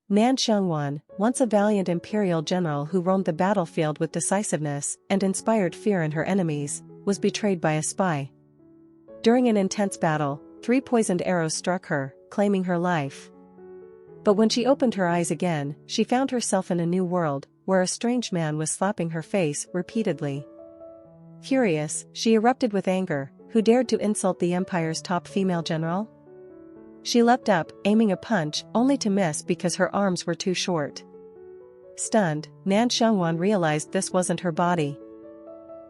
Nan Shang Wan, once a valiant Imperial general who roamed the battlefield with decisiveness and inspired fear in her enemies, was betrayed by a spy. During an intense battle, 3 poisoned arrows struck her, claiming her life. But when she opened her eyes again, she found herself in a new world, where a strange man was slapping her face repeatedly. Furious, she erupted with anger. Who dared to insult the Empire's top female general? She leapt up, aiming a punch, only to miss because her arms were too short. Stunned, Nan Shang Wan realized this wasn't her body.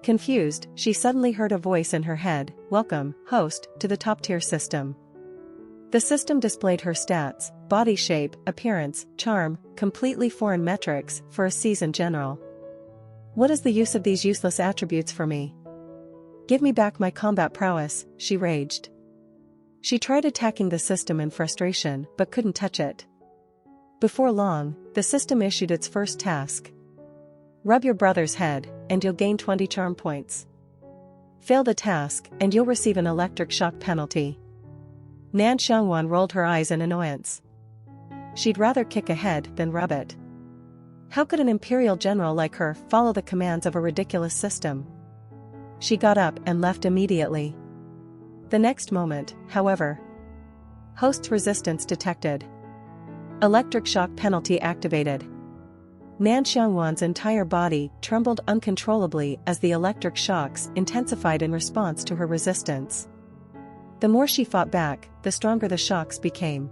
Confused, she suddenly heard a voice in her head, "Welcome, host, to the top-tier system." The system displayed her stats, body shape, appearance, charm, completely foreign metrics for a seasoned general. "What is the use of these useless attributes for me? Give me back my combat prowess," she raged. She tried attacking the system in frustration but couldn't touch it. Before long, the system issued its first task. "Rub your brother's head, and you'll gain 20 charm points. Fail the task, and you'll receive an electric shock penalty." Nan Shang Wan rolled her eyes in annoyance. She'd rather kick a head than rub it. How could an Imperial general like her follow the commands of a ridiculous system? She got up and left immediately. The next moment, however, host's resistance detected. Electric shock penalty activated. Nan Shang Wan's entire body trembled uncontrollably as the electric shocks intensified in response to her resistance. The more she fought back, the stronger the shocks became.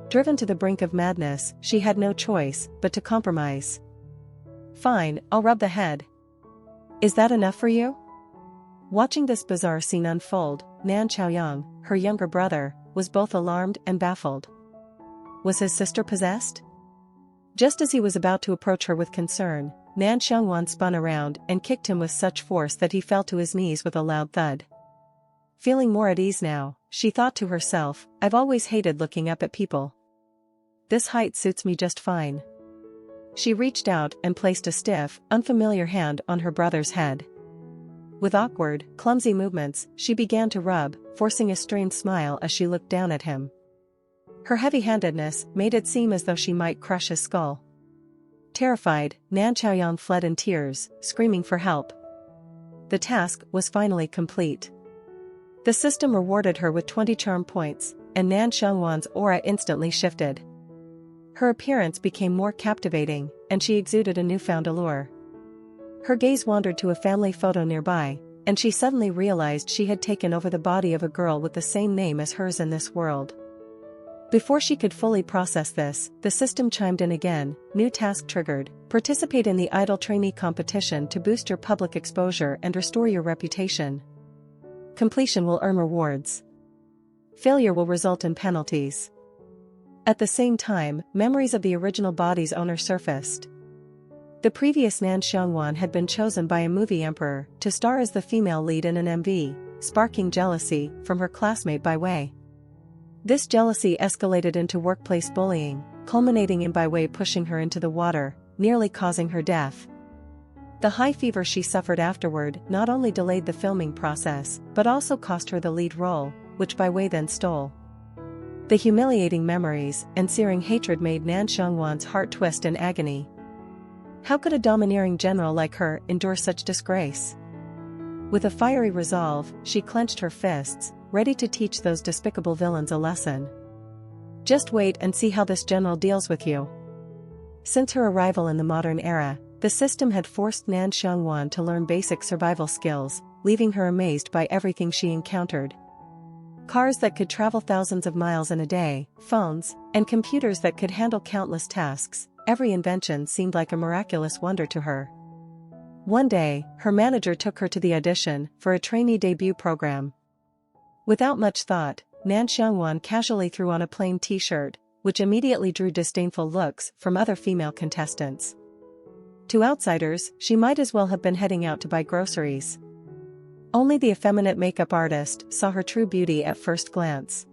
Driven to the brink of madness, she had no choice but to compromise. "Fine, I'll rub the head. Is that enough for you?" Watching this bizarre scene unfold, Nan Yang, her younger brother, was both alarmed and baffled. Was his sister possessed? Just as he was about to approach her with concern, Nan Shang Wan spun around and kicked him with such force that he fell to his knees with a loud thud. Feeling more at ease now, she thought to herself, "I've always hated looking up at people. This height suits me just fine." She reached out and placed a stiff, unfamiliar hand on her brother's head. With awkward, clumsy movements, she began to rub, forcing a strained smile as she looked down at him. Her heavy-handedness made it seem as though she might crush his skull. Terrified, Nan Yang fled in tears, screaming for help. The task was finally complete. The system rewarded her with 20 charm points, and Nan Shang Wan's aura instantly shifted. Her appearance became more captivating, and she exuded a newfound allure. Her gaze wandered to a family photo nearby, and she suddenly realized she had taken over the body of a girl with the same name as hers in this world. Before she could fully process this, the system chimed in again. "New task triggered. Participate in the idol trainee competition to boost your public exposure and restore your reputation. Completion will earn rewards. Failure will result in penalties." At the same time, memories of the original body's owner surfaced. The previous Nan Shang Wan had been chosen by a movie emperor to star as the female lead in an MV, sparking jealousy from her classmate Byway. This jealousy escalated into workplace bullying, culminating in Byway pushing her into the water, nearly causing her death. The high fever she suffered afterward not only delayed the filming process but also cost her the lead role, which Byway then stole. The humiliating memories and searing hatred made Nan Shang Wan's heart twist in agony. How could a domineering general like her endure such disgrace? With a fiery resolve, she clenched her fists, ready to teach those despicable villains a lesson. "Just wait and see how this general deals with you." Since her arrival in the modern era, the system had forced Nan Shang Wan to learn basic survival skills, leaving her amazed by everything she encountered. Cars that could travel thousands of miles in a day, phones, and computers that could handle countless tasks. Every invention seemed like a miraculous wonder to her. One day, her manager took her to the audition for a trainee debut program. Without much thought, Nan Shang Wan casually threw on a plain t-shirt, which immediately drew disdainful looks from other female contestants. To outsiders, she might as well have been heading out to buy groceries. Only the effeminate makeup artist saw her true beauty at first glance.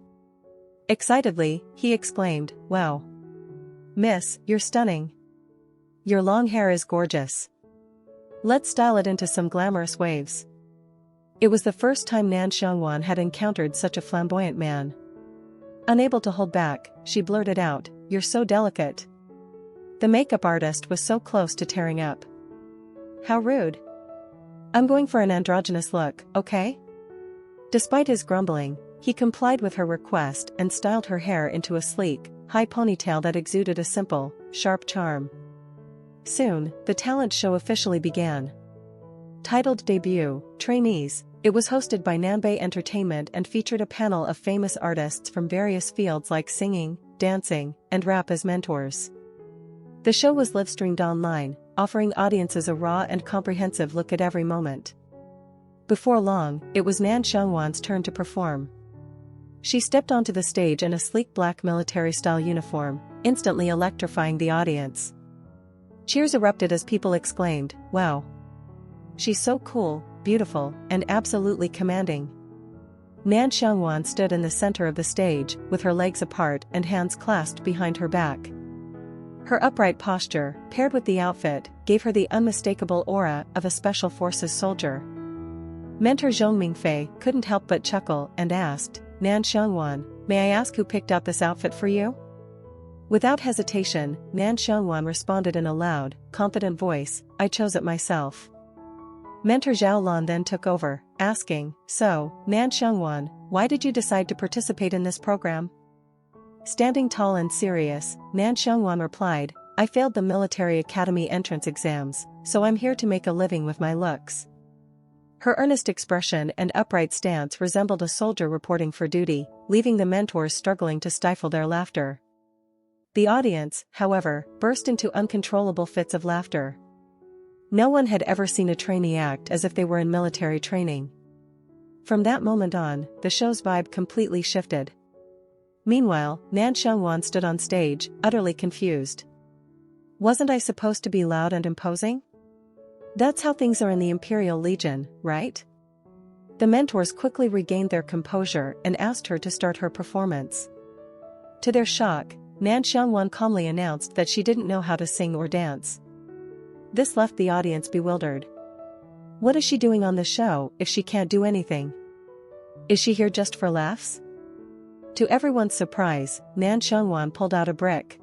Excitedly, he exclaimed, "Wow! Miss, you're stunning. Your long hair is gorgeous. Let's style it into some glamorous waves." It was the first time Nan Shang Wan had encountered such a flamboyant man. Unable to hold back, she blurted out, you're so delicate." The makeup artist was so close to tearing up. "How rude. I'm going for an androgynous look, okay?" Despite his grumbling, he complied with her request and styled her hair into a sleek, high ponytail that exuded a simple, sharp charm. Soon, the talent show officially began. Titled Debut, Trainees, it was hosted by Nanbei Entertainment and featured a panel of famous artists from various fields like singing, dancing, and rap as mentors. The show was live-streamed online, offering audiences a raw and comprehensive look at every moment. Before long, it was Nan Shang Wan's turn to perform. She stepped onto the stage in a sleek black military-style uniform, instantly electrifying the audience. Cheers erupted as people exclaimed, "Wow! She's so cool, beautiful, and absolutely commanding." Nan Shang Wan stood in the center of the stage, with her legs apart and hands clasped behind her back. Her upright posture, paired with the outfit, gave her the unmistakable aura of a special forces soldier. Mentor Zhong Mingfei couldn't help but chuckle and asked, "Nan Shang Wan, may I ask who picked out this outfit for you?" Without hesitation, Nan Shang Wan responded in a loud, confident voice, "I chose it myself." Mentor Zhao Lan then took over, asking, "So, Nan Shang Wan, why did you decide to participate in this program?" Standing tall and serious, Nan Shang Wan replied, "I failed the military academy entrance exams, so I'm here to make a living with my looks." Her earnest expression and upright stance resembled a soldier reporting for duty, leaving the mentors struggling to stifle their laughter. The audience, however, burst into uncontrollable fits of laughter. No one had ever seen a trainee act as if they were in military training. From that moment on, the show's vibe completely shifted. Meanwhile, Nan Shang Wan stood on stage, utterly confused. Wasn't I supposed to be loud and imposing? That's how things are in the Imperial Legion, right? The mentors quickly regained their composure and asked her to start her performance. To their shock, Nan Shang Wan calmly announced that she didn't know how to sing or dance. This left the audience bewildered. What is she doing on the show if she can't do anything? Is she here just for laughs? To everyone's surprise, Nan Shang Wan pulled out a brick.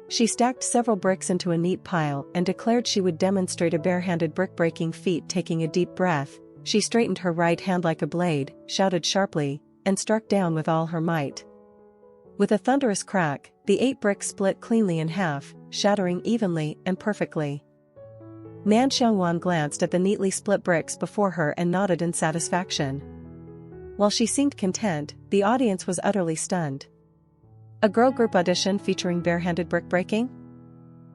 She stacked several bricks into a neat pile and declared she would demonstrate a barehanded brick-breaking feat. Taking a deep breath, she straightened her right hand like a blade, shouted sharply, and struck down with all her might. With a thunderous crack, the 8 bricks split cleanly in half, shattering evenly and perfectly. Nan Shang Wan glanced at the neatly split bricks before her and nodded in satisfaction. While she seemed content, the audience was utterly stunned. A girl group audition featuring barehanded brick breaking?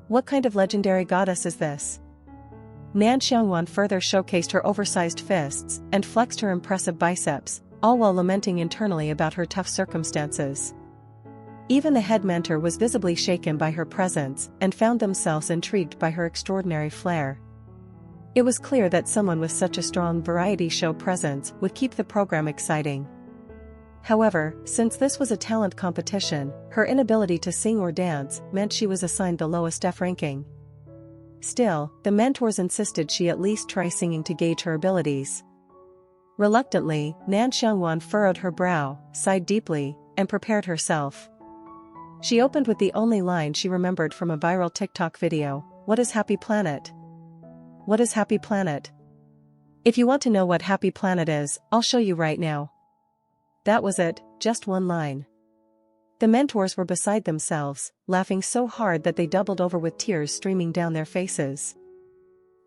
What kind of legendary goddess is this? Nan Shang Wan further showcased her oversized fists and flexed her impressive biceps, all while lamenting internally about her tough circumstances. Even the head mentor was visibly shaken by her presence and found themselves intrigued by her extraordinary flair. It was clear that someone with such a strong variety show presence would keep the program exciting. However, since this was a talent competition, her inability to sing or dance meant she was assigned the lowest F ranking. Still, the mentors insisted she at least try singing to gauge her abilities. Reluctantly, Nan Shang Wan furrowed her brow, sighed deeply, and prepared herself. She opened with the only line she remembered from a viral TikTok video, "What is Happy Planet? What is Happy Planet? If you want to know what Happy Planet is, I'll show you right now." That was it, just one line. The mentors were beside themselves, laughing so hard that they doubled over with tears streaming down their faces.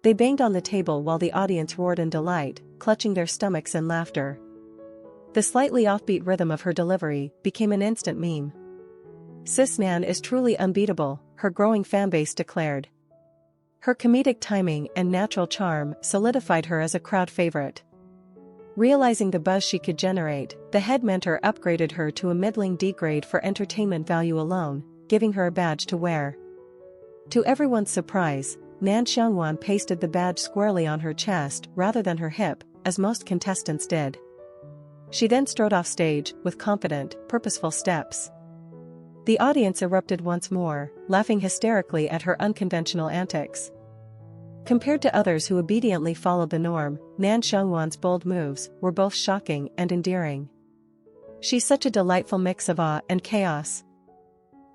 They banged on the table while the audience roared in delight, clutching their stomachs in laughter. The slightly offbeat rhythm of her delivery became an instant meme. "Sis Nan is truly unbeatable," her growing fanbase declared. Her comedic timing and natural charm solidified her as a crowd favorite. Realizing the buzz she could generate, the head mentor upgraded her to a middling D grade for entertainment value alone, giving her a badge to wear. To everyone's surprise, Nan Shang Wan pasted the badge squarely on her chest rather than her hip, as most contestants did. She then strode off stage, with confident, purposeful steps. The audience erupted once more, laughing hysterically at her unconventional antics. Compared to others who obediently followed the norm, Nan Shang Wan's bold moves were both shocking and endearing. She's such a delightful mix of awe and chaos.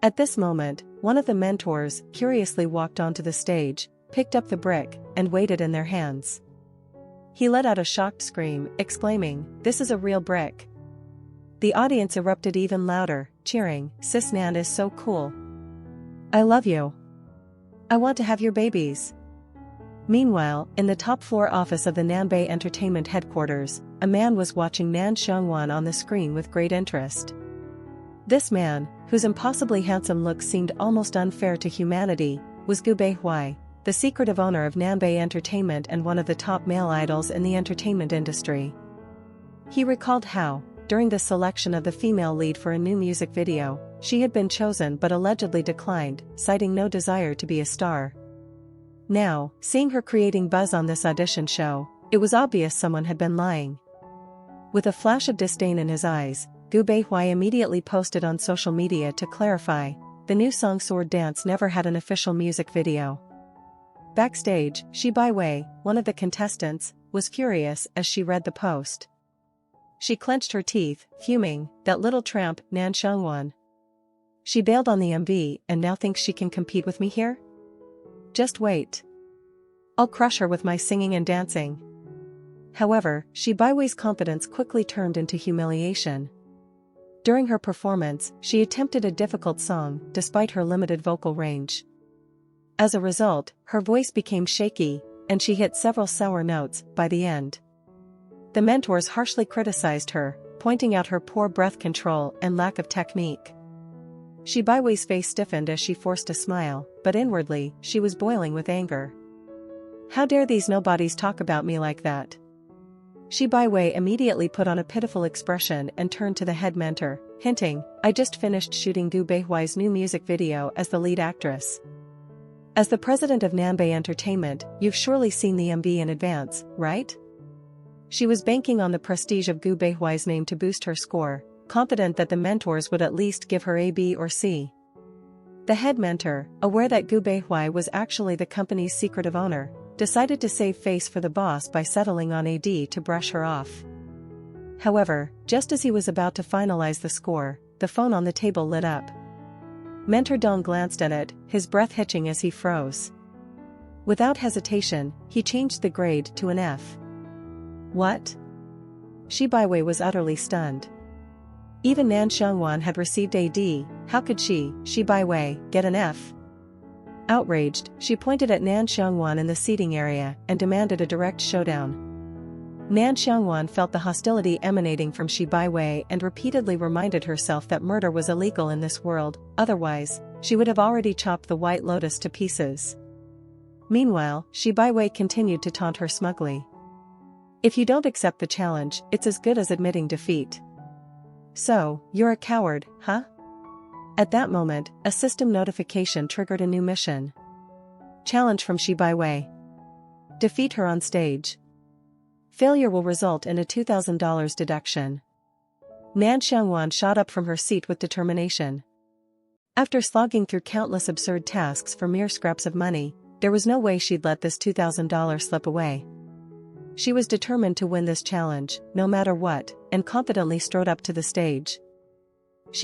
At this moment, one of the mentors curiously walked onto the stage, picked up the brick, and weighed it in their hands. He let out a shocked scream, exclaiming, "This is a real brick." The audience erupted even louder, cheering, "Sis Nan is so cool. I love you. I want to have your babies." Meanwhile, in the top floor office of the Nanbei Entertainment headquarters, a man was watching Nan Shang Wan on the screen with great interest. This man, whose impossibly handsome look seemed almost unfair to humanity, was Gu Byway, the secretive owner of Nanbei Entertainment and one of the top male idols in the entertainment industry. He recalled how, during the selection of the female lead for a new music video, she had been chosen but allegedly declined, citing no desire to be a star. Now, seeing her creating buzz on this audition show, it was obvious someone had been lying. With a flash of disdain in his eyes, Gu Byway immediately posted on social media to clarify, the new song Sword Dance never had an official music video. Backstage, Byway, one of the contestants, was furious as she read the post. She clenched her teeth, fuming, "That little tramp, Nan Shang Wan. She bailed on the MV and now thinks she can compete with me here? Just wait. I'll crush her with my singing and dancing." However, Byway's confidence quickly turned into humiliation. During her performance, she attempted a difficult song, despite her limited vocal range. As a result, her voice became shaky, and she hit several sour notes by the end. The mentors harshly criticized her, pointing out her poor breath control and lack of technique. Byway's face stiffened as she forced a smile, but inwardly, she was boiling with anger. "How dare these nobodies talk about me like that?" Byway immediately put on a pitiful expression and turned to the head mentor, hinting, "I just finished shooting Gu Byway's new music video as the lead actress. As the president of Nanbei Entertainment, you've surely seen the MV in advance, right?" She was banking on the prestige of Gu Byway's name to boost her score, confident that the mentors would at least give her a B or C. The head mentor, aware that Gu Byway was actually the company's secretive owner, decided to save face for the boss by settling on a D to brush her off. However, just as he was about to finalize the score, the phone on the table lit up. Mentor Dong glanced at it, his breath hitching as he froze. Without hesitation, he changed the grade to an F. What? Byway was utterly stunned. Even Nan Shang Wan had received a D, how could she, Byway, get an F? Outraged, she pointed at Nan Shang Wan in the seating area and demanded a direct showdown. Nan Shang Wan felt the hostility emanating from Byway and repeatedly reminded herself that murder was illegal in this world, otherwise, she would have already chopped the White Lotus to pieces. Meanwhile, Byway continued to taunt her smugly. "If you don't accept the challenge, it's as good as admitting defeat. So, you're a coward, huh?" At that moment, a system notification triggered a new mission. Challenge from Byway. Defeat her on stage. Failure will result in a $2,000 deduction. Nan Shang Wan shot up from her seat with determination. After slogging through countless absurd tasks for mere scraps of money, there was no way she'd let this $2,000 slip away. She was determined to win this challenge, no matter what, and confidently strode up to the stage.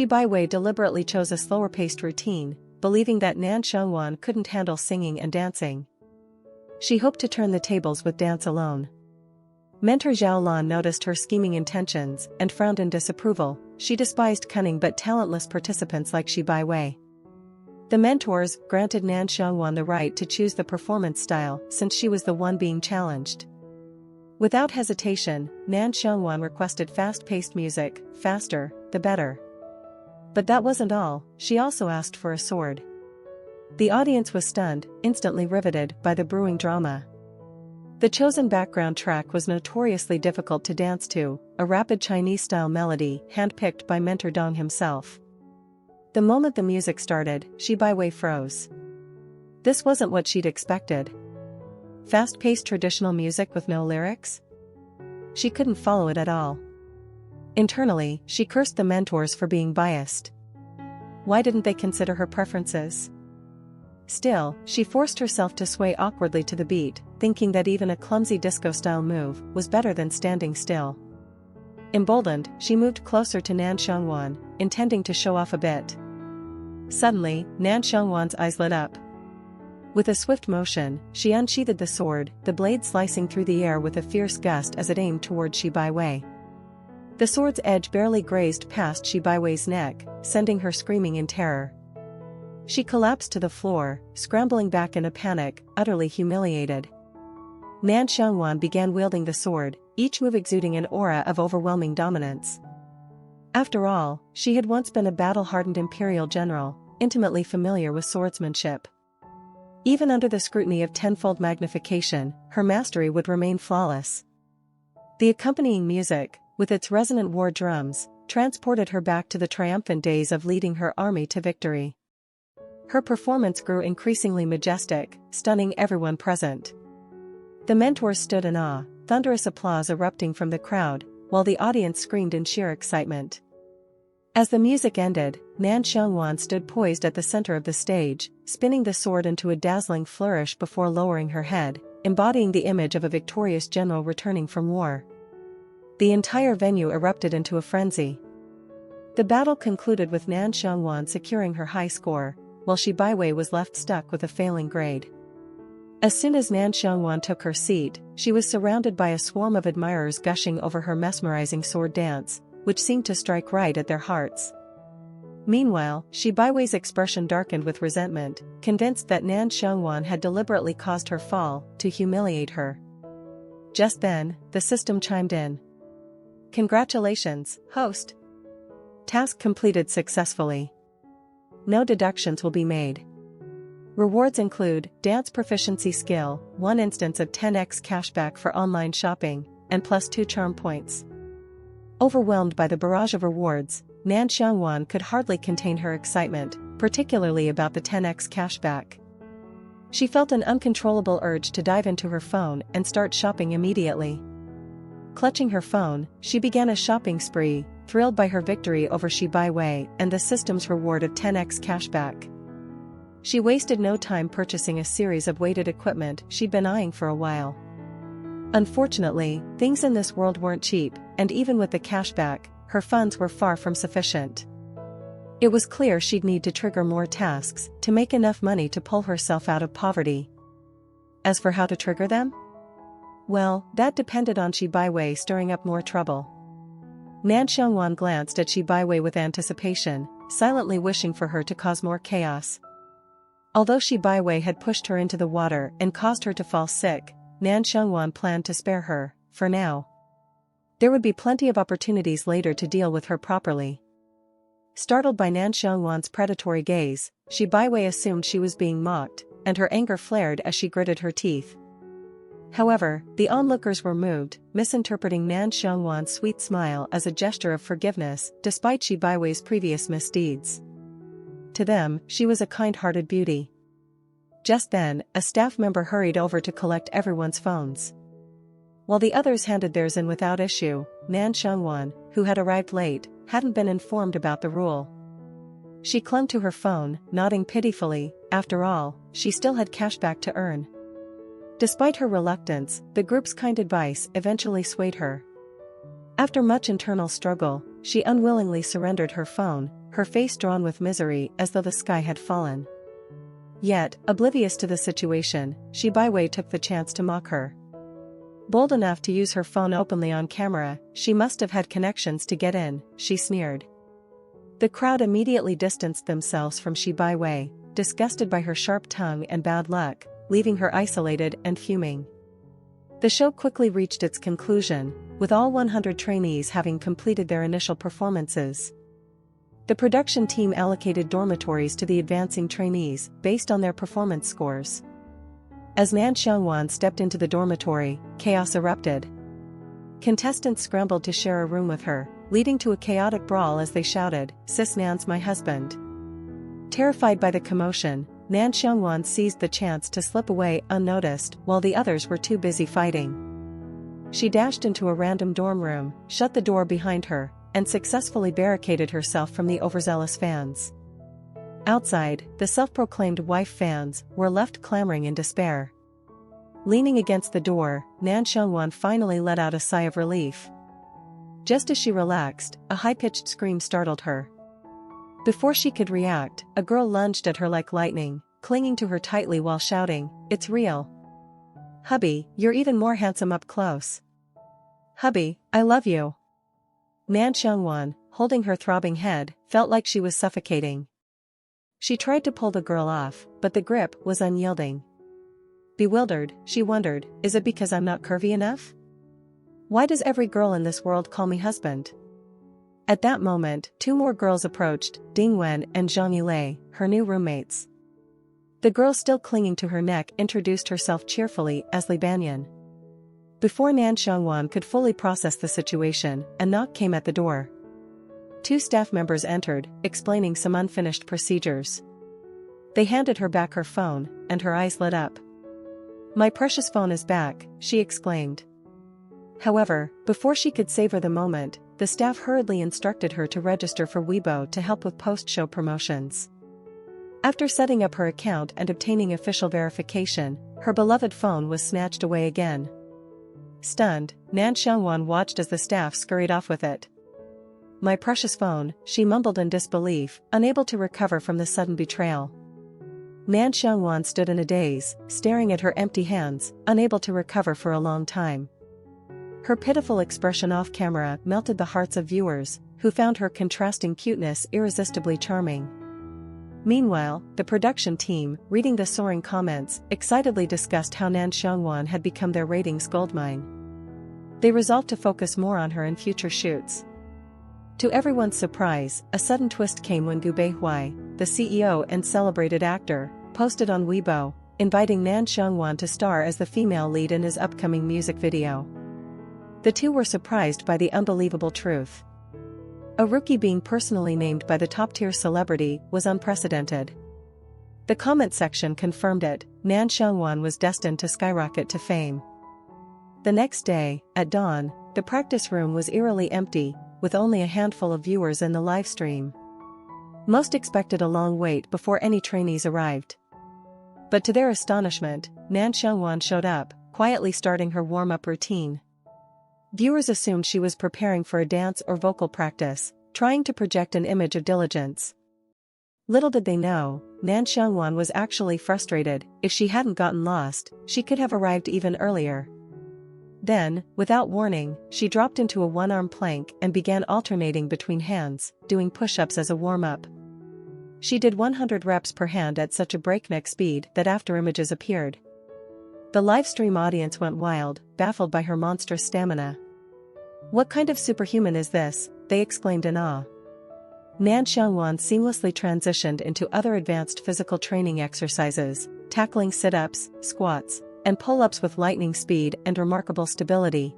Byway deliberately chose a slower-paced routine, believing that Nan Shang Wan couldn't handle singing and dancing. She hoped to turn the tables with dance alone. Mentor Zhao Lan noticed her scheming intentions and frowned in disapproval. She despised cunning but talentless participants like Byway. The mentors granted Nan Shang Wan the right to choose the performance style since she was the one being challenged. Without hesitation, Nan Shang Wan requested fast-paced music, faster, the better. But that wasn't all, she also asked for a sword. The audience was stunned, instantly riveted by the brewing drama. The chosen background track was notoriously difficult to dance to, a rapid Chinese-style melody handpicked by Mentor Dong himself. The moment the music started, Byway froze. This wasn't what she'd expected. Fast-paced traditional music with no lyrics? She couldn't follow it at all. Internally, she cursed the mentors for being biased. Why didn't they consider her preferences? Still, she forced herself to sway awkwardly to the beat, thinking that even a clumsy disco-style move was better than standing still. Emboldened, she moved closer to Nan Shang Wan, intending to show off a bit. Suddenly, Nan Shang Wan's eyes lit up. With a swift motion, she unsheathed the sword, the blade slicing through the air with a fierce gust as it aimed toward Byway. The sword's edge barely grazed past Byway's neck, sending her screaming in terror. She collapsed to the floor, scrambling back in a panic, utterly humiliated. Nan Shang Wan began wielding the sword, each move exuding an aura of overwhelming dominance. After all, she had once been a battle-hardened Imperial general, intimately familiar with swordsmanship. Even under the scrutiny of tenfold magnification, her mastery would remain flawless. The accompanying music, with its resonant war drums, transported her back to the triumphant days of leading her army to victory. Her performance grew increasingly majestic, stunning everyone present. The mentors stood in awe, thunderous applause erupting from the crowd, while the audience screamed in sheer excitement. As the music ended, Nan Shang Wan stood poised at the center of the stage, spinning the sword into a dazzling flourish before lowering her head, embodying the image of a victorious general returning from war. The entire venue erupted into a frenzy. The battle concluded with Nan Shang Wan securing her high score, while Byway was left stuck with a failing grade. As soon as Nan Shang Wan took her seat, she was surrounded by a swarm of admirers gushing over her mesmerizing sword dance, which seemed to strike right at their hearts. Meanwhile, Byway's expression darkened with resentment, convinced that Nan Shang Wan had deliberately caused her fall, to humiliate her. Just then, the system chimed in. "Congratulations, host. Task completed successfully. No deductions will be made. Rewards include Dance Proficiency Skill, 1 instance of 10x cashback for online shopping, and +2 charm points." Overwhelmed by the barrage of rewards, Nan Shang Wan could hardly contain her excitement, particularly about the 10x cashback. She felt an uncontrollable urge to dive into her phone and start shopping immediately. Clutching her phone, she began a shopping spree, thrilled by her victory over Byway and the system's reward of 10x cashback. She wasted no time purchasing a series of weighted equipment she'd been eyeing for a while. Unfortunately, things in this world weren't cheap, and even with the cashback, her funds were far from sufficient. It was clear she'd need to trigger more tasks to make enough money to pull herself out of poverty. As for how to trigger them? Well, that depended on Byway stirring up more trouble. Nan Shang Wan glanced at Byway with anticipation, silently wishing for her to cause more chaos. Although Byway had pushed her into the water and caused her to fall sick, Nan Shang Wan planned to spare her, for now. There would be plenty of opportunities later to deal with her properly. Startled by Nan Shang Wan's predatory gaze, Byway assumed she was being mocked, and her anger flared as she gritted her teeth. However, the onlookers were moved, misinterpreting Nan Shang Wan's sweet smile as a gesture of forgiveness, despite Byway's previous misdeeds. To them, she was a kind-hearted beauty. Just then, a staff member hurried over to collect everyone's phones. While the others handed theirs in without issue, Nan Shang Wan, who had arrived late, hadn't been informed about the rule. She clung to her phone, nodding pitifully. After all, she still had cashback to earn. Despite her reluctance, the group's kind advice eventually swayed her. After much internal struggle, she unwillingly surrendered her phone, her face drawn with misery as though the sky had fallen. Yet, oblivious to the situation, Byway took the chance to mock her. Bold enough to use her phone openly on camera, she must have had connections to get in, she sneered. The crowd immediately distanced themselves from Byway, disgusted by her sharp tongue and bad luck, leaving her isolated and fuming. The show quickly reached its conclusion, with all 100 trainees having completed their initial performances. The production team allocated dormitories to the advancing trainees based on their performance scores. As Nan Shang Wan stepped into the dormitory, chaos erupted. Contestants scrambled to share a room with her, leading to a chaotic brawl as they shouted, "Sis Nan's my husband." Terrified by the commotion, Nan Shang Wan seized the chance to slip away unnoticed while the others were too busy fighting. She dashed into a random dorm room, shut the door behind her, and successfully barricaded herself from the overzealous fans. Outside, the self-proclaimed wife fans were left clamoring in despair. Leaning against the door, Nan Shang Wan finally let out a sigh of relief. Just as she relaxed, a high-pitched scream startled her. Before she could react, a girl lunged at her like lightning, clinging to her tightly while shouting, "It's real. Hubby, you're even more handsome up close. Hubby, I love you." Nan Shang Wan, holding her throbbing head, felt like she was suffocating. She tried to pull the girl off, but the grip was unyielding. Bewildered, she wondered, is it because I'm not curvy enough? Why does every girl in this world call me husband? At that moment, two more girls approached, Ding Wen and Zhang Yulei, her new roommates. The girl still clinging to her neck introduced herself cheerfully as Li Banyan. Before Nan Shang Wan could fully process the situation, a knock came at the door. Two staff members entered, explaining some unfinished procedures. They handed her back her phone, and her eyes lit up. "My precious phone is back," she exclaimed. However, before she could savor the moment, the staff hurriedly instructed her to register for Weibo to help with post-show promotions. After setting up her account and obtaining official verification, her beloved phone was snatched away again. Stunned, Nan Shang Wan watched as the staff scurried off with it. "My precious phone," she mumbled in disbelief, unable to recover from the sudden betrayal. Nan Shang Wan stood in a daze, staring at her empty hands, unable to recover for a long time. Her pitiful expression off-camera melted the hearts of viewers, who found her contrasting cuteness irresistibly charming. Meanwhile, the production team, reading the soaring comments, excitedly discussed how Nan Shang Wan had become their ratings goldmine. They resolved to focus more on her in future shoots. To everyone's surprise, a sudden twist came when Gu Byway, the CEO and celebrated actor, posted on Weibo, inviting Nan Shang Wan to star as the female lead in his upcoming music video. The two were surprised by the unbelievable truth. A rookie being personally named by the top-tier celebrity was unprecedented. The comment section confirmed it. Nan Shang Wan was destined to skyrocket to fame. The next day, at dawn, the practice room was eerily empty, with only a handful of viewers in the live stream. Most expected a long wait before any trainees arrived. But to their astonishment, Nan Shang Wan showed up, quietly starting her warm-up routine. Viewers assumed she was preparing for a dance or vocal practice, trying to project an image of diligence. Little did they know, Nan Shang Wan was actually frustrated. If she hadn't gotten lost, she could have arrived even earlier. Then, without warning, she dropped into a one-arm plank and began alternating between hands, doing push-ups as a warm-up. She did 100 reps per hand at such a breakneck speed that after images appeared, the livestream audience went wild, baffled by her monstrous stamina. "What kind of superhuman is this?" they exclaimed in awe. Nan Shang Wan seamlessly transitioned into other advanced physical training exercises, tackling sit-ups, squats, and pull-ups with lightning speed and remarkable stability.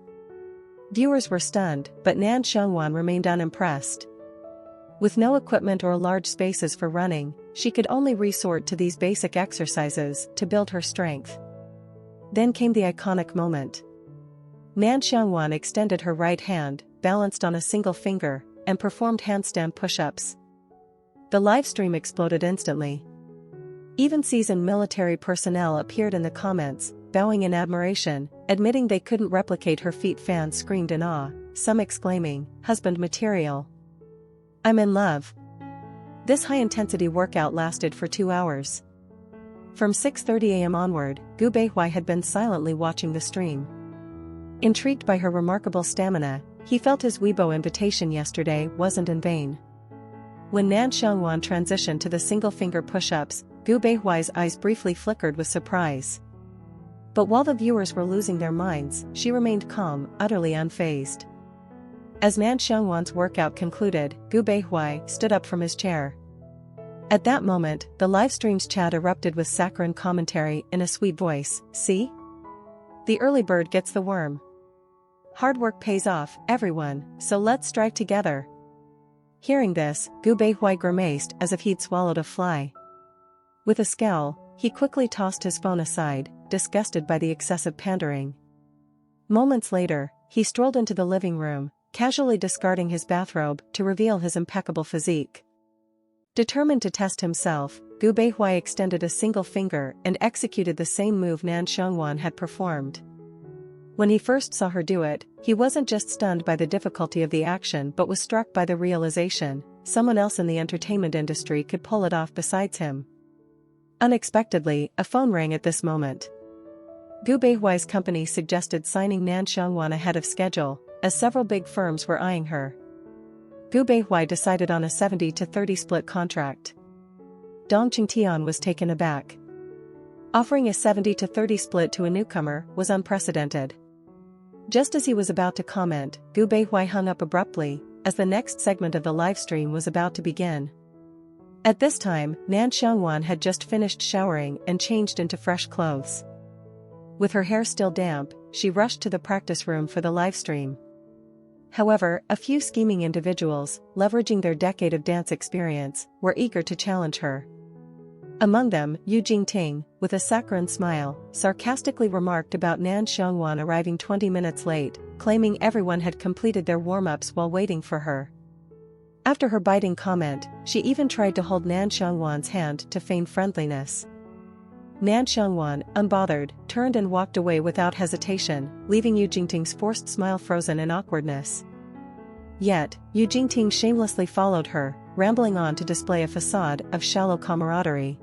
Viewers were stunned, but Nan Shang Wan remained unimpressed. With no equipment or large spaces for running, she could only resort to these basic exercises to build her strength. Then came the iconic moment. Nan Shang Wan extended her right hand, balanced on a single finger, and performed handstand push-ups. The livestream exploded instantly. Even seasoned military personnel appeared in the comments, bowing in admiration, admitting they couldn't replicate her feat. Fans screamed in awe, some exclaiming, "Husband material. I'm in love." This high-intensity workout lasted for 2 hours. From 6:30 a.m. onward, Gu Byway had been silently watching the stream. Intrigued by her remarkable stamina, he felt his Weibo invitation yesterday wasn't in vain. When Nan Shang Wan transitioned to the single-finger push-ups, Gu Byway's eyes briefly flickered with surprise. But while the viewers were losing their minds, she remained calm, utterly unfazed. As Nan Shang Wan's workout concluded, Gu Byway stood up from his chair. At that moment, the livestream's chat erupted with saccharine commentary in a sweet voice. "See? The early bird gets the worm. Hard work pays off, everyone, so let's strike together." Hearing this, Gu Byway grimaced as if he'd swallowed a fly. With a scowl, he quickly tossed his phone aside, disgusted by the excessive pandering. Moments later, he strolled into the living room, casually discarding his bathrobe to reveal his impeccable physique. Determined to test himself, Gu Byway extended a single finger and executed the same move Nan Shang Wan had performed. When he first saw her do it, he wasn't just stunned by the difficulty of the action but was struck by the realization, someone else in the entertainment industry could pull it off besides him. Unexpectedly, a phone rang at this moment. Byway's company suggested signing Nan Shang Wan ahead of schedule, as several big firms were eyeing her. Byway decided on a 70-30 split contract. Dong Qingtian was taken aback. Offering a 70-30 split to a newcomer was unprecedented. Just as he was about to comment, Byway hung up abruptly, as the next segment of the livestream was about to begin. At this time, Nan Shang Wan had just finished showering and changed into fresh clothes. With her hair still damp, she rushed to the practice room for the livestream. However, a few scheming individuals, leveraging their decade of dance experience, were eager to challenge her. Among them, Eugene Ting, with a saccharine smile, sarcastically remarked about Nan Shang Wan arriving 20 minutes late, claiming everyone had completed their warm-ups while waiting for her. After her biting comment, she even tried to hold Nan Shang Wan's hand to feign friendliness. Nan Shang Wan, unbothered, turned and walked away without hesitation, leaving Eugene Ting's forced smile frozen in awkwardness. Yet, Eugene Ting shamelessly followed her, rambling on to display a facade of shallow camaraderie.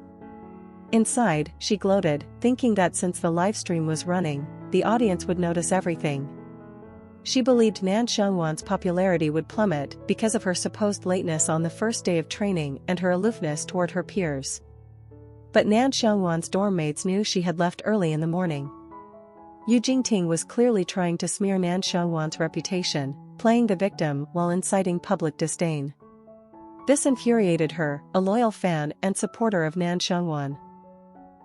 Inside, she gloated, thinking that since the livestream was running, the audience would notice everything. She believed Nan Shang Wan's popularity would plummet because of her supposed lateness on the first day of training and her aloofness toward her peers. But Nan Shang Wan's dorm mates knew she had left early in the morning. Eugene Ting was clearly trying to smear Nan Shang Wan's reputation, playing the victim while inciting public disdain. This infuriated her, a loyal fan and supporter of Nan Shang Wan.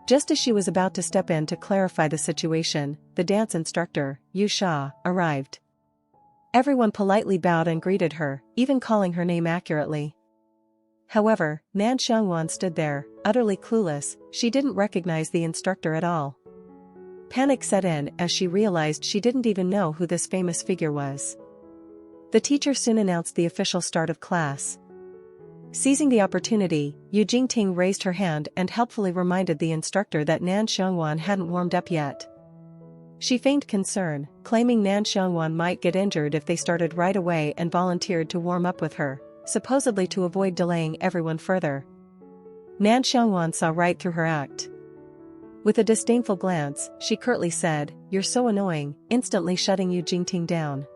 Just as she was about to step in to clarify the situation, the dance instructor, Yu Sha, arrived. Everyone politely bowed and greeted her, even calling her name accurately. However, Nan Shang Wan stood there, utterly clueless. She didn't recognize the instructor at all. Panic set in as she realized she didn't even know who this famous figure was. The teacher soon announced the official start of class. Seizing the opportunity, Eugene Ting raised her hand and helpfully reminded the instructor that Nan Shang Wan hadn't warmed up yet. She feigned concern, claiming Nan Shang Wan might get injured if they started right away, and volunteered to warm up with her, supposedly to avoid delaying everyone further. Nan Shang Wan saw right through her act. With a disdainful glance, she curtly said, "You're so annoying," instantly shutting Eugene Ting down.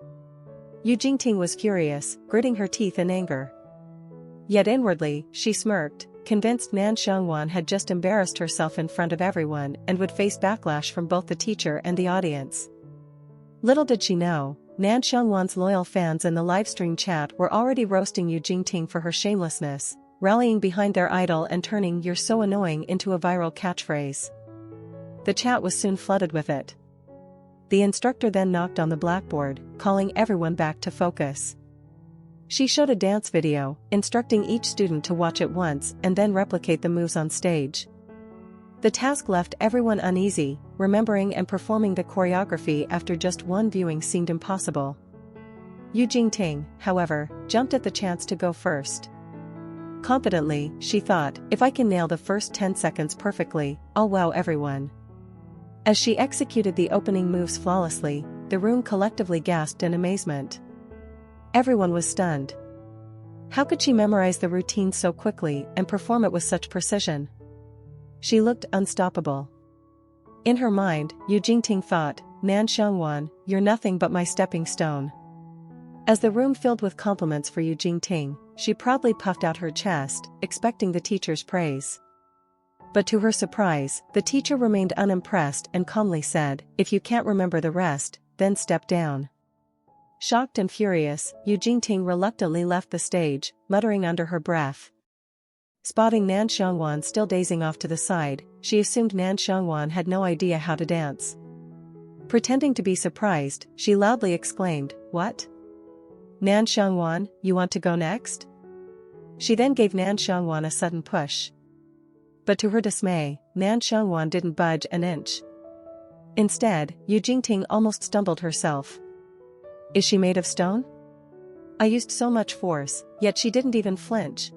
Eugene Ting was furious, gritting her teeth in anger. Yet inwardly, she smirked, convinced Nan Shang Wan had just embarrassed herself in front of everyone and would face backlash from both the teacher and the audience. Little did she know, Nan Shang Wan's loyal fans in the livestream chat were already roasting Eugene Ting for her shamelessness, rallying behind their idol and turning "You're so annoying" into a viral catchphrase. The chat was soon flooded with it. The instructor then knocked on the blackboard, calling everyone back to focus. She showed a dance video, instructing each student to watch it once and then replicate the moves on stage. The task left everyone uneasy, remembering and performing the choreography after just one viewing seemed impossible. Eugene Ting, however, jumped at the chance to go first. Confidently, she thought, "If I can nail the first 10 seconds perfectly, I'll wow everyone." As she executed the opening moves flawlessly, the room collectively gasped in amazement. Everyone was stunned. How could she memorize the routine so quickly and perform it with such precision? She looked unstoppable. In her mind, Eugene Ting thought, "Nan Shang Wan, you're nothing but my stepping stone." As the room filled with compliments for Eugene Ting, she proudly puffed out her chest, expecting the teacher's praise. But to her surprise, the teacher remained unimpressed and calmly said, "If you can't remember the rest, then step down." Shocked and furious, Eugene Ting reluctantly left the stage, muttering under her breath. Spotting Nan Shang Wan still dazing off to the side, she assumed Nan Shang Wan had no idea how to dance. Pretending to be surprised, she loudly exclaimed, "What? Nan Shang Wan, you want to go next?" She then gave Nan Shang Wan a sudden push. But to her dismay, Nan Shang Wan didn't budge an inch. Instead, Eugene Ting almost stumbled herself. Is she made of stone? I used so much force, yet she didn't even flinch.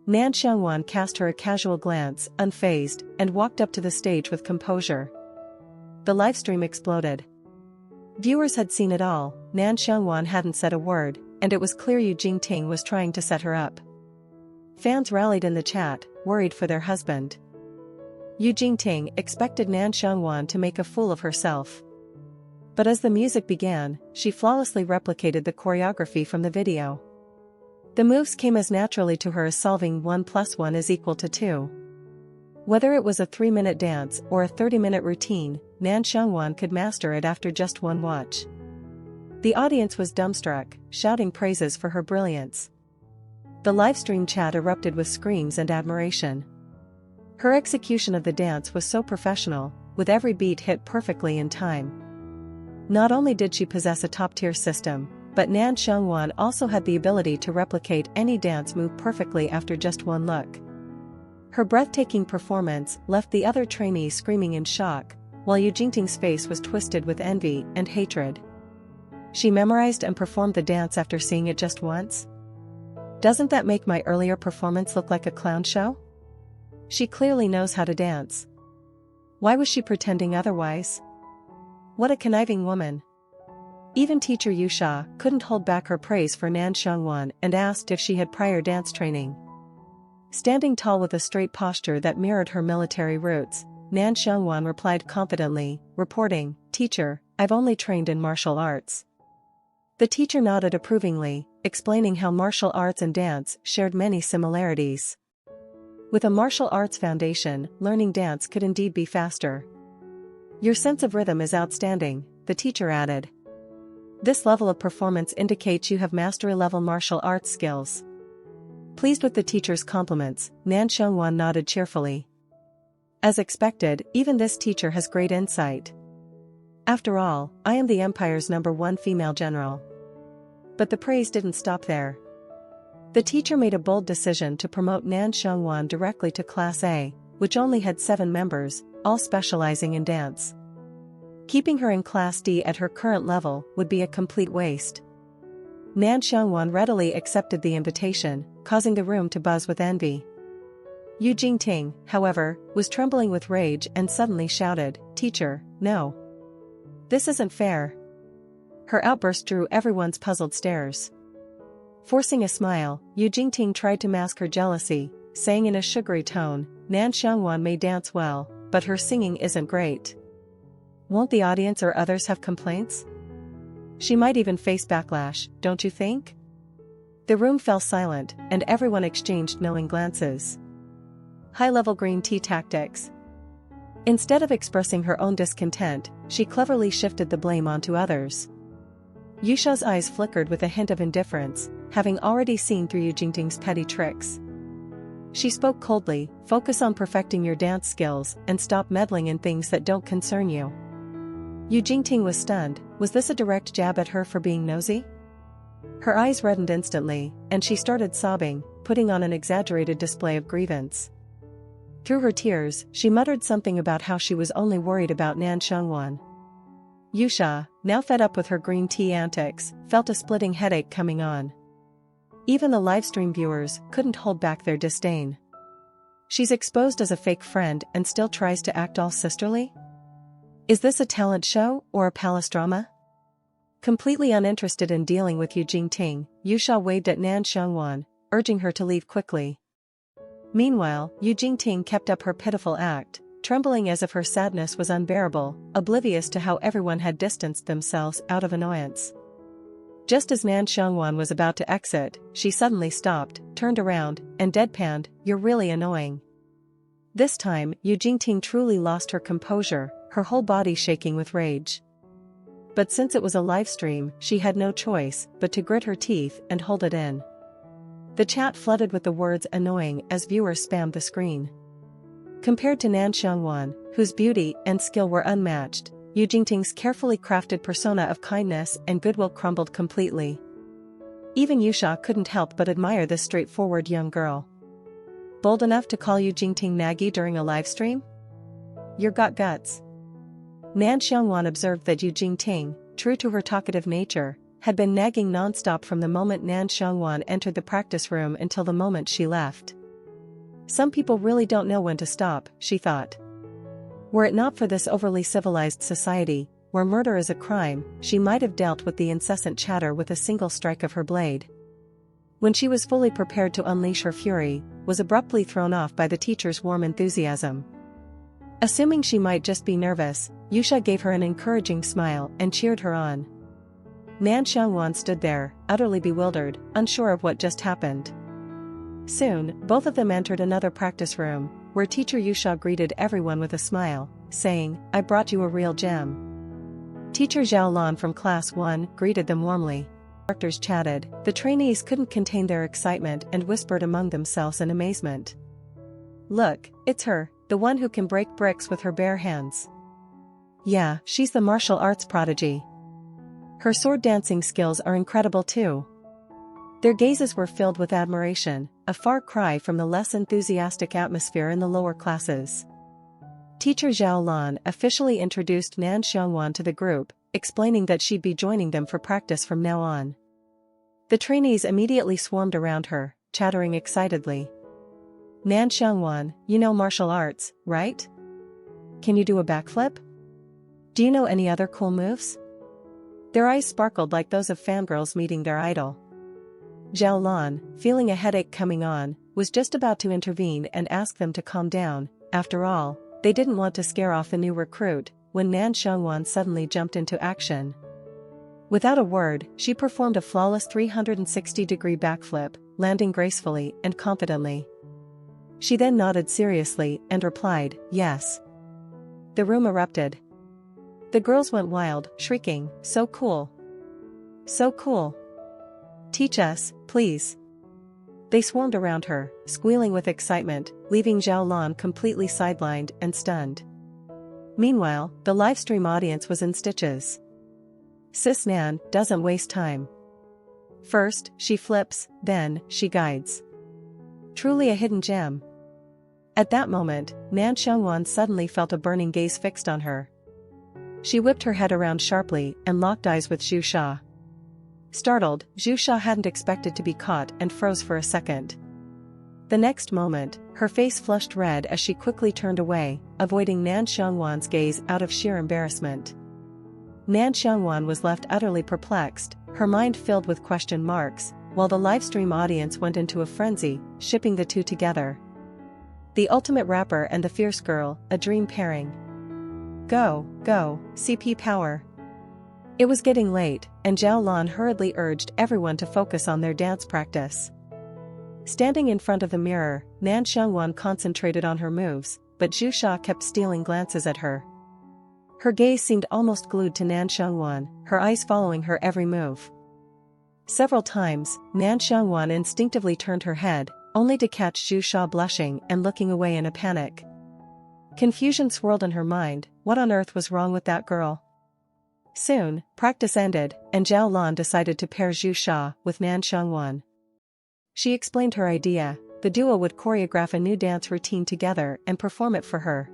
Nan Shang Wan cast her a casual glance, unfazed, and walked up to the stage with composure. The livestream exploded. Viewers had seen it all. Nan Shang Wan hadn't said a word, and it was clear Eugene Ting was trying to set her up. Fans rallied in the chat, worried for their husband. Eugene Ting expected Nan Shang Wan to make a fool of herself. But as the music began, she flawlessly replicated the choreography from the video. The moves came as naturally to her as solving 1 + 1 = 2. Whether it was a 3-minute dance or a 30-minute routine, Nan Shang Wan could master it after just one watch. The audience was dumbstruck, shouting praises for her brilliance. The livestream chat erupted with screams and admiration. Her execution of the dance was so professional, with every beat hit perfectly in time. Not only did she possess a top-tier system, but Nan Shang Wan also had the ability to replicate any dance move perfectly after just one look. Her breathtaking performance left the other trainees screaming in shock, while Eugene Ting's face was twisted with envy and hatred. She memorized and performed the dance after seeing it just once? Doesn't that make my earlier performance look like a clown show? She clearly knows how to dance. Why was she pretending otherwise? What a conniving woman. Even teacher Yusha couldn't hold back her praise for Nan Shang Wan and asked if she had prior dance training. Standing tall with a straight posture that mirrored her military roots, Nan Shang Wan replied confidently, reporting, "Teacher, I've only trained in martial arts." The teacher nodded approvingly, explaining how martial arts and dance shared many similarities. With a martial arts foundation, learning dance could indeed be faster. Your sense of rhythm is outstanding, the teacher added. This level of performance indicates you have mastery-level martial arts skills. Pleased with the teacher's compliments, Nan Shang Wan nodded cheerfully. As expected, even this teacher has great insight. After all, I am the Empire's #1 female general. But the praise didn't stop there. The teacher made a bold decision to promote Nan Shang Wan directly to Class A, which only had 7 members, all specializing in dance. Keeping her in Class D at her current level would be a complete waste. Nan Shang Wan readily accepted the invitation, causing the room to buzz with envy. Eugene Ting, however, was trembling with rage and suddenly shouted, "Teacher, no. This isn't fair." Her outburst drew everyone's puzzled stares. Forcing a smile, Eugene Ting tried to mask her jealousy, saying in a sugary tone, "Nan Shang Wan may dance well, but her singing isn't great. Won't the audience or others have complaints? She might even face backlash, don't you think?" The room fell silent, and everyone exchanged knowing glances. High-level green tea tactics. Instead of expressing her own discontent, she cleverly shifted the blame onto others. Yusha's eyes flickered with a hint of indifference, having already seen through Eugene Ting's petty tricks. She spoke coldly, "Focus on perfecting your dance skills and stop meddling in things that don't concern you." Eugene Ting was stunned. Was this a direct jab at her for being nosy? Her eyes reddened instantly, and she started sobbing, putting on an exaggerated display of grievance. Through her tears, she muttered something about how she was only worried about Nan Shang Wan. Yusha, now fed up with her green tea antics, felt a splitting headache coming on. Even the livestream viewers couldn't hold back their disdain. She's exposed as a fake friend and still tries to act all sisterly? Is this a talent show or a palace drama? Completely uninterested in dealing with Eugene Ting, Yusha waved at Nan Shang Wan, urging her to leave quickly. Meanwhile, Eugene Ting kept up her pitiful act, trembling as if her sadness was unbearable, oblivious to how everyone had distanced themselves out of annoyance. Just as Nan Shang Wan was about to exit, she suddenly stopped, turned around, and deadpanned, "You're really annoying." This time, Eugene Ting truly lost her composure, her whole body shaking with rage. But since it was a live stream, she had no choice but to grit her teeth and hold it in. The chat flooded with the words "annoying" as viewers spammed the screen. Compared to Nan Shang Wan, whose beauty and skill were unmatched, Eugene Ting's carefully crafted persona of kindness and goodwill crumbled completely. Even Yusha couldn't help but admire this straightforward young girl. Bold enough to call Eugene Ting naggy during a livestream? You got guts. Nan Shang Wan observed that Eugene Ting, true to her talkative nature, had been nagging non-stop from the moment Nan Shang Wan entered the practice room until the moment she left. Some people really don't know when to stop, she thought. Were it not for this overly civilized society, where murder is a crime, she might have dealt with the incessant chatter with a single strike of her blade. When she was fully prepared to unleash her fury, was abruptly thrown off by the teacher's warm enthusiasm. Assuming she might just be nervous, Yusha gave her an encouraging smile and cheered her on. Nan Shang Wan stood there, utterly bewildered, unsure of what just happened. Soon, both of them entered another practice room, where teacher Yusha greeted everyone with a smile, saying, "I brought you a real gem." Teacher Zhao Lan from Class 1 greeted them warmly. Instructors chatted, the trainees couldn't contain their excitement and whispered among themselves in amazement. "Look, it's her, the one who can break bricks with her bare hands. Yeah, she's the martial arts prodigy. Her sword dancing skills are incredible too." Their gazes were filled with admiration, a far cry from the less enthusiastic atmosphere in the lower classes. Teacher Zhao Lan officially introduced Nan Shang Wan to the group, explaining that she'd be joining them for practice from now on. The trainees immediately swarmed around her, chattering excitedly. "Nan Shang Wan, you know martial arts, right? Can you do a backflip? Do you know any other cool moves?" Their eyes sparkled like those of fangirls meeting their idol. Zhao Lan, feeling a headache coming on, was just about to intervene and ask them to calm down. After all, they didn't want to scare off the new recruit, when Nan Shang Wan suddenly jumped into action. Without a word, she performed a flawless 360-degree backflip, landing gracefully and confidently. She then nodded seriously and replied, "Yes." The room erupted. The girls went wild, shrieking, "So cool! So cool! Teach us, please." They swarmed around her, squealing with excitement, leaving Zhao Lan completely sidelined and stunned. Meanwhile, the livestream audience was in stitches. Sis Nan doesn't waste time. First, she flips, then, she guides. Truly a hidden gem. At that moment, Nan Shang Wan suddenly felt a burning gaze fixed on her. She whipped her head around sharply and locked eyes with Zhu Sha. Startled, Zhu Sha hadn't expected to be caught and froze for a second. The next moment, her face flushed red as she quickly turned away, avoiding Nan Shang Wan's gaze out of sheer embarrassment. Nan Shang Wan was left utterly perplexed, her mind filled with question marks, while the livestream audience went into a frenzy, shipping the two together. The ultimate rapper and the fierce girl, a dream pairing. Go, go, CP power. It was getting late, and Zhao Lan hurriedly urged everyone to focus on their dance practice. Standing in front of the mirror, Nan Shang Wan concentrated on her moves, but Zhu Sha kept stealing glances at her. Her gaze seemed almost glued to Nan Shang Wan, her eyes following her every move. Several times, Nan Shang Wan instinctively turned her head, only to catch Zhu Sha blushing and looking away in a panic. Confusion swirled in her mind, what on earth was wrong with that girl? Soon, practice ended, and Zhao Lan decided to pair Zhu Sha with Nan Shang Wan. She explained her idea, the duo would choreograph a new dance routine together and perform it for her.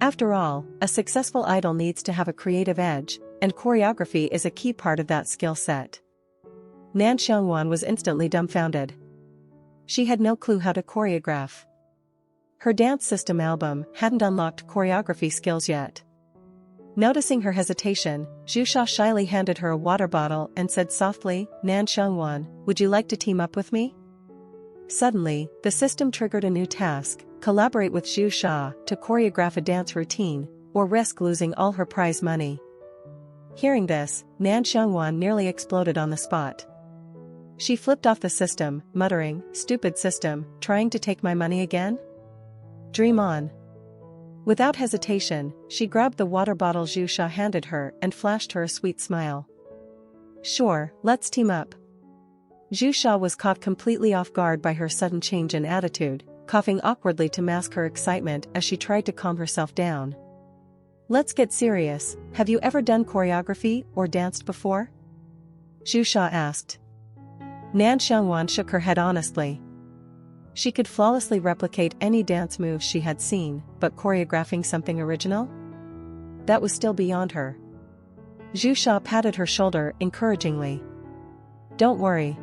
After all, a successful idol needs to have a creative edge, and choreography is a key part of that skill set. Nan Shang Wan was instantly dumbfounded. She had no clue how to choreograph. Her dance system album hadn't unlocked choreography skills yet. Noticing her hesitation, Zhu Sha shyly handed her a water bottle and said softly, "Nan Shang Wan, would you like to team up with me?" Suddenly, the system triggered a new task, collaborate with Zhu Sha to choreograph a dance routine, or risk losing all her prize money. Hearing this, Nan Shang Wan nearly exploded on the spot. She flipped off the system, muttering, "Stupid system, trying to take my money again? Dream on." Without hesitation, she grabbed the water bottle Zhu Sha handed her and flashed her a sweet smile. "Sure, let's team up." Zhu Sha was caught completely off guard by her sudden change in attitude, coughing awkwardly to mask her excitement as she tried to calm herself down. "Let's get serious, have you ever done choreography or danced before?" Zhu Sha asked. Nan Shang Wan shook her head honestly. She could flawlessly replicate any dance moves she had seen, but choreographing something original? That was still beyond her. Zhu Sha patted her shoulder encouragingly. "Don't worry.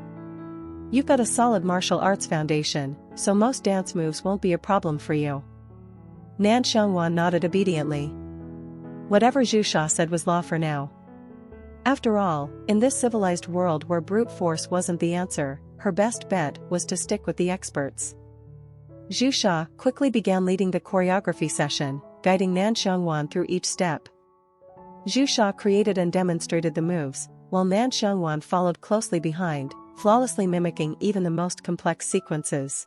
You've got a solid martial arts foundation, so most dance moves won't be a problem for you." Nan Shang Wan nodded obediently. Whatever Zhu Sha said was law for now. After all, in this civilized world where brute force wasn't the answer, her best bet was to stick with the experts. Zhu Sha quickly began leading the choreography session, guiding Nan Shang Wan through each step. Zhu Sha created and demonstrated the moves, while Nan Shang Wan followed closely behind, flawlessly mimicking even the most complex sequences.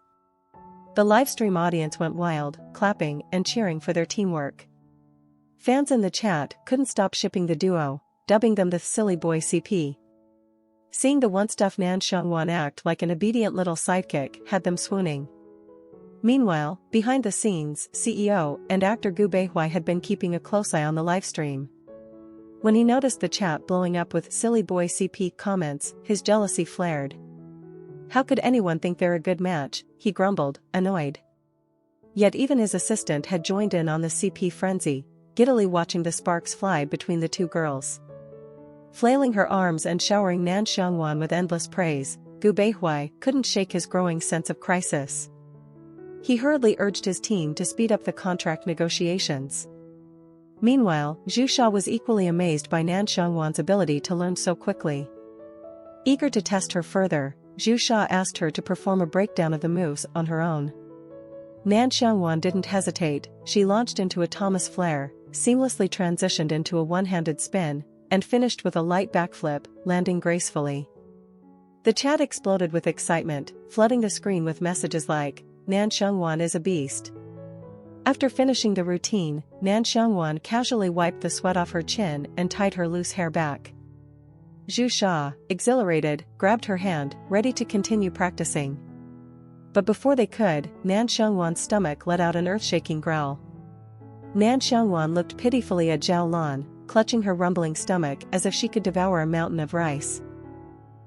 The livestream audience went wild, clapping and cheering for their teamwork. Fans in the chat couldn't stop shipping the duo, dubbing them the Silly Boy CP. Seeing the once-tough Nan Shang Wan act like an obedient little sidekick had them swooning. Meanwhile, behind the scenes, CEO and actor Byway had been keeping a close eye on the livestream. When he noticed the chat blowing up with Silly Boy CP comments, his jealousy flared. How could anyone think they're a good match, he grumbled, annoyed. Yet even his assistant had joined in on the CP frenzy, giddily watching the sparks fly between the two girls. Flailing her arms and showering Nan Shang Wan with endless praise, Byway couldn't shake his growing sense of crisis. He hurriedly urged his team to speed up the contract negotiations. Meanwhile, Zhu Sha was equally amazed by Nan Shang Wan's ability to learn so quickly. Eager to test her further, Zhu Sha asked her to perform a breakdown of the moves on her own. Nan Shang Wan didn't hesitate, she launched into a Thomas Flare, seamlessly transitioned into a one-handed spin, and finished with a light backflip, landing gracefully. The chat exploded with excitement, flooding the screen with messages like, "Nan Shang Wan is a beast." After finishing the routine, Nan Shang Wan casually wiped the sweat off her chin and tied her loose hair back. Zhu Sha, exhilarated, grabbed her hand, ready to continue practicing. But before they could, Nan Shang Wan's stomach let out an earth-shaking growl. Nan Shang Wan looked pitifully at Zhao Lan, clutching her rumbling stomach as if she could devour a mountain of rice.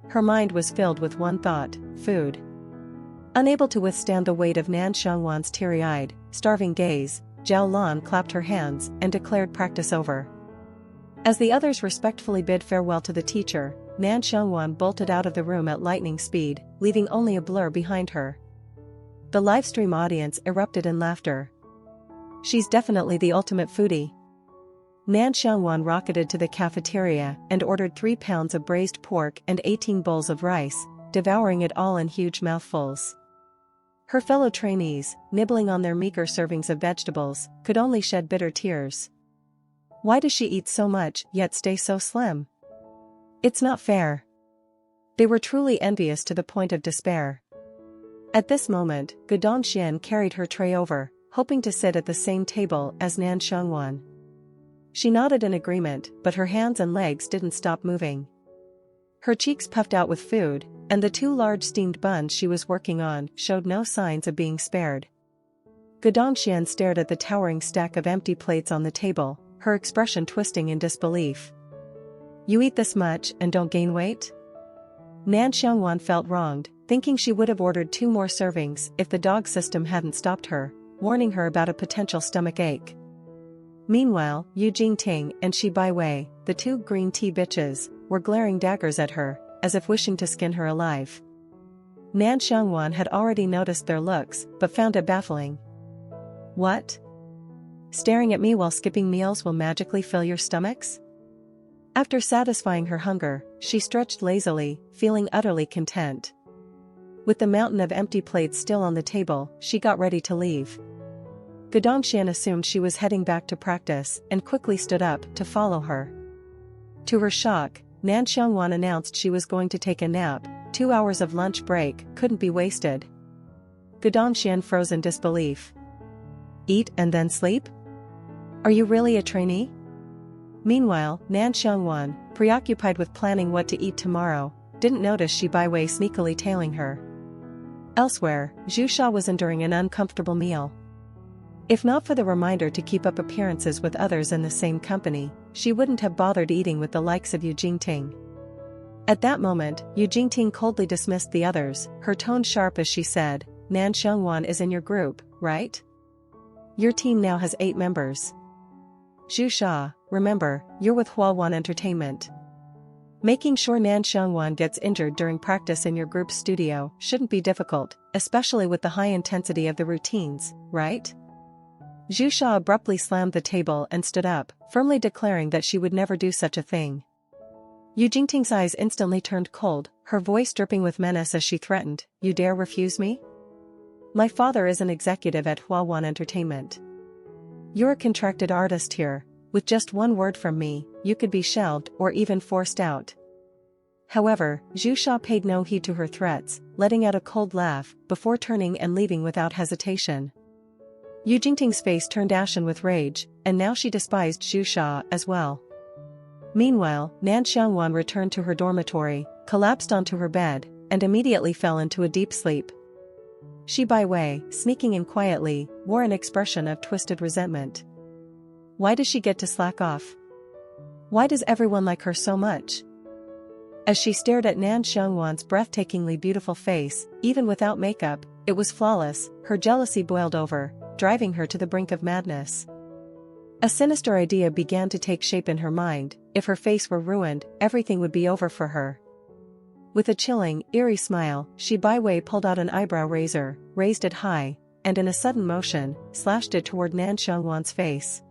Her mind was filled with one thought: food. Unable to withstand the weight of Nan Shang Wan's teary-eyed, starving gaze, Zhao Lan clapped her hands and declared practice over. As the others respectfully bid farewell to the teacher, Nan Shang Wan bolted out of the room at lightning speed, leaving only a blur behind her. The livestream audience erupted in laughter. She's definitely the ultimate foodie. Nan Shang Wan rocketed to the cafeteria and ordered 3 pounds of braised pork and 18 bowls of rice, devouring it all in huge mouthfuls. Her fellow trainees, nibbling on their meager servings of vegetables, could only shed bitter tears. Why does she eat so much yet stay so slim? It's not fair. They were truly envious to the point of despair. At this moment, Xian carried her tray over, hoping to sit at the same table as Nan Shang Wan. She nodded in agreement, but her hands and legs didn't stop moving. Her cheeks puffed out with food, and the 2 large steamed buns she was working on showed no signs of being spared. Xian stared at the towering stack of empty plates on the table, her expression twisting in disbelief. You eat this much and don't gain weight? Nan Shang Wan felt wronged, thinking she would have ordered 2 more servings if the dog system hadn't stopped her, warning her about a potential stomach ache. Meanwhile, Eugene Ting and Byway, the 2 green tea bitches, were glaring daggers at her, as if wishing to skin her alive. Nan Shang Wan had already noticed their looks, but found it baffling. What? Staring at me while skipping meals will magically fill your stomachs? After satisfying her hunger, she stretched lazily, feeling utterly content. With the mountain of empty plates still on the table, she got ready to leave. Xian assumed she was heading back to practice and quickly stood up to follow her. To her shock, Nan Shang Wan announced she was going to take a nap. 2 hours of lunch break couldn't be wasted. Xian froze in disbelief. Eat and then sleep? Are you really a trainee? Meanwhile, Nan Shang Wan, preoccupied with planning what to eat tomorrow, didn't notice Byway sneakily tailing her. Elsewhere, Zhu Sha was enduring an uncomfortable meal. If not for the reminder to keep up appearances with others in the same company, she wouldn't have bothered eating with the likes of Eugene Ting. At that moment, Eugene Ting coldly dismissed the others, her tone sharp as she said, Nan Shang Wan is in your group, right? Your team now has 8 members. Zhu Sha, remember, you're with Huawan Entertainment. Making sure Nan Shang Wan gets injured during practice in your group's studio shouldn't be difficult, especially with the high intensity of the routines, right? Zhu Sha abruptly slammed the table and stood up, firmly declaring that she would never do such a thing. Eugene Ting's eyes instantly turned cold, her voice dripping with menace as she threatened, "You dare refuse me? My father is an executive at Hua Wan Entertainment. You're a contracted artist here. With just one word from me, you could be shelved or even forced out." However, Zhu Sha paid no heed to her threats, letting out a cold laugh, before turning and leaving without hesitation. Eugene Ting's face turned ashen with rage, and now she despised Zhu Sha as well. Meanwhile, Nan Shang Wan returned to her dormitory, collapsed onto her bed, and immediately fell into a deep sleep. She Byway, sneaking in quietly, wore an expression of twisted resentment. Why does she get to slack off? Why does everyone like her so much? As she stared at Nan Shang Wan's breathtakingly beautiful face, even without makeup, it was flawless, her jealousy boiled over, driving her to the brink of madness. A sinister idea began to take shape in her mind: if her face were ruined, everything would be over for her. With a chilling, eerie smile, she Byway pulled out an eyebrow razor, raised it high, and in a sudden motion, slashed it toward Nan Shang Wan's face.